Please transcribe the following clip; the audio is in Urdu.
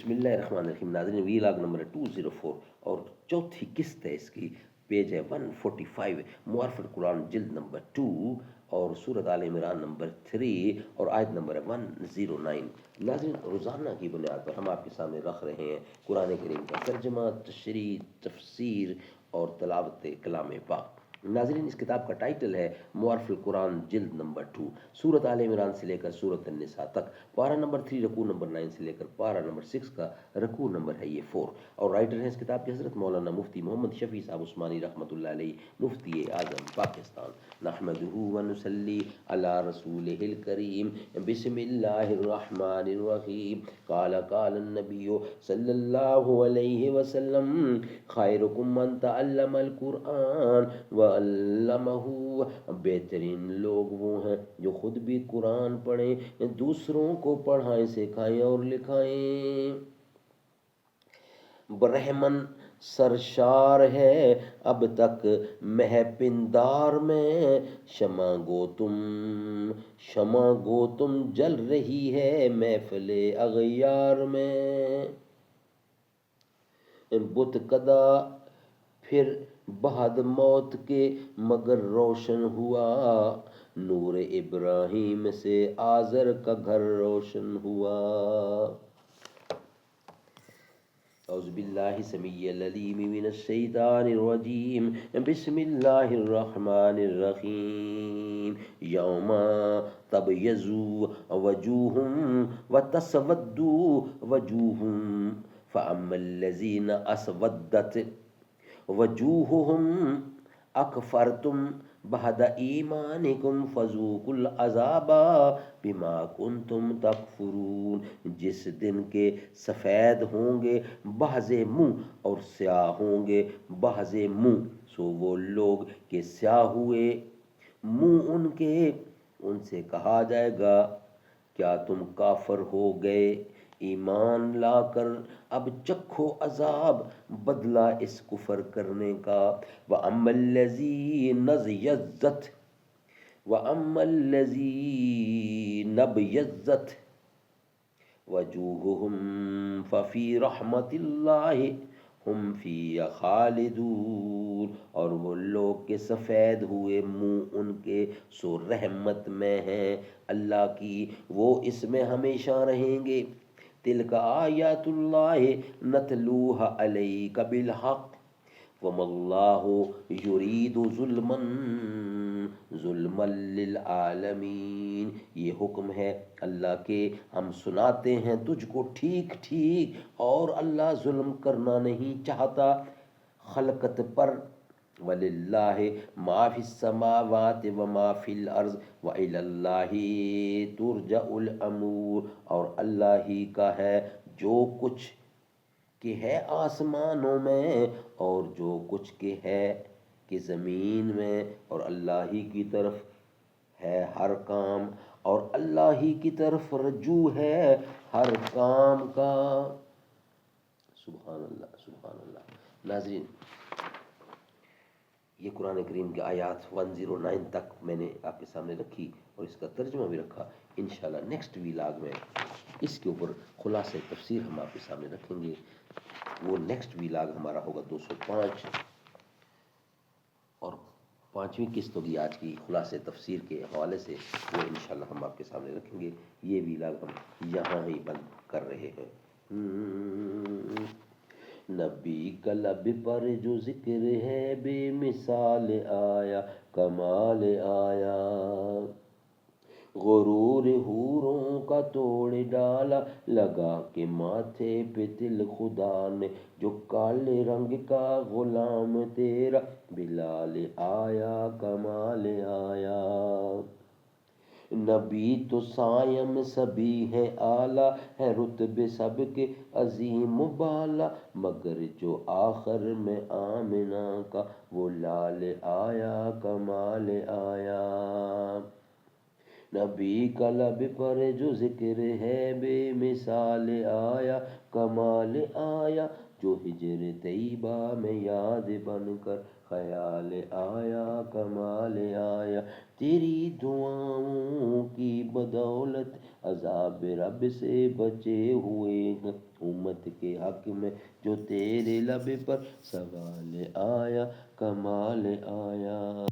بسم اللہ الرحمن الرحیم. ناظرین ویلاگ نمبر 204 اور چوتھی قسط ہے اس کی. پیج ہے 145. معارف القرآن جلد نمبر 2 اور سورۃ آل عمران نمبر 3 اور آیت نمبر 109. ناظرین روزانہ کی بنیاد پر ہم آپ کے سامنے رکھ رہے ہیں قرآن کریم کا ترجمہ، تشریح، تفسیر اور تلاوت کلام پاک. ناظرین اس کتاب کا ٹائٹل ہے معارف القرآن جلد نمبر 2، سورۃ آل عمران سے لے کر سورۃ النساء تک. پارہ نمبر 3 رکوع نمبر 9 سے لے کر پارہ نمبر 6 کا رکوع نمبر ہے یہ 4. اور رائٹر ہیں اس کتاب کے حضرت مولانا مفتی محمد شفیع صاحب عثمانی رحمۃ اللہ علیہ، مفتی اعظم پاکستان. نحمدہ ونصلی علی رسولہ الکریم. بسم اللہ الرحمن الرحیم. قال النبی صلی اللہ علیہ وسلم خیرکم من تعلم القرآن وعلمہ. بہترین لوگ وہ ہیں جو خود بھی قرآن پڑھیں، دوسروں کو پڑھائیں، سکھائیں اور لکھائیں. برہمن سرشار ہے اب تک مہ پندار میں، شمع گو تم جل رہی ہے محفل اغیار میں. بت کدا پھر بعد موت کے مگر روشن ہوا، نور ابراہیم سے آذر کا گھر روشن ہوا. اعوذ باللہ سمیع العلیم من الشیطان الرجیم. بسم اللہ الرحمن الرحیم. یوم تبیض وجوہ وتسود وجوہ فاما الذین اسودت وجوہہم اکفرتم بعد ایمانکم فذوقوا العذاب بما کنتم تکفرون. جس دن کے سفید ہوں گے بعض منہ اور سیاہ ہوں گے بعض منہ، سو وہ لوگ کہ سیاہ ہوئے منہ ان کے، ان سے کہا جائے گا کیا تم کافر ہو گئے؟ ایمان لا کر اب چکھو عذاب بدلہ اس کفر کرنے کا. وَأَمَّا الَّذِينَ ابْيَضَّتْ وَجُوهُهُمْ فَفِي رَحْمَةِ اللَّهِ هُمْ فِيهَا خَالِدُونَ. اور وہ لوگ کے سفید ہوئے منہ ان کے سو رحمت میں ہیں اللہ کی، وہ اس میں ہمیشہ رہیں گے. تلک آیات اللہ نتلوها علیک بالحق وما اللہ یرید ظلما للعالمین. یہ حکم ہے اللہ کے، ہم سناتے ہیں تجھ کو ٹھیک ٹھیک، اور اللہ ظلم کرنا نہیں چاہتا خلقت پر. وَلِلَّهِ مَا فِي السَّمَاوَاتِ وَمَا فِي الْأَرْضِ وَإِلَى اللَّهِ تُرْجَعُ الْأُمُورُ. اور اللہ ہی کا ہے جو کچھ کہ ہے آسمانوں میں اور جو کچھ کہ ہے کہ زمین میں، اور اللہ ہی کی طرف ہے ہر کام، اور اللہ ہی کی طرف رجوع ہے ہر کام کا. سبحان اللہ سبحان اللہ. ناظرین یہ قرآن کریم کے آیات 109 تک میں نے آپ کے سامنے رکھی اور اس کا ترجمہ بھی رکھا. انشاءاللہ نیکسٹ ویلاگ میں اس کے اوپر خلاصہ تفسیر ہم آپ کے سامنے رکھیں گے. وہ نیکسٹ ویلاگ ہمارا ہوگا 205 اور 5ویں قسط ہوگی آج کی خلاصہ تفسیر کے حوالے سے، وہ انشاءاللہ ہم آپ کے سامنے رکھیں گے. یہ ویلاگ ہم یہاں ہی بند کر رہے ہیں. نبی کا لب پر جو ذکر ہے بے مثال آیا کمال آیا، غرور حوروں کا توڑ ڈالا لگا کے ماتھے پہ تل خدا نے، جو کالے رنگ کا غلام تیرا بلال آیا کمال آیا. نبی تو سائم سبھی ہے اعلیٰ، ہے رتبے سب کے عظیم و بالا، مگر جو آخر میں آمنہ کا وہ لال آیا کمال آیا. نبی کا لب پر جو ذکر ہے بے مثال آیا کمال آیا، جو ہجر طیبہ میں یاد بن کر خیال آیا کمال آیا. تیری دعاؤں کی بدولت عذاب رب سے بچے ہوئے ہیں، امت کے حق میں جو تیرے لب پر سوال آیا، کمال آیا۔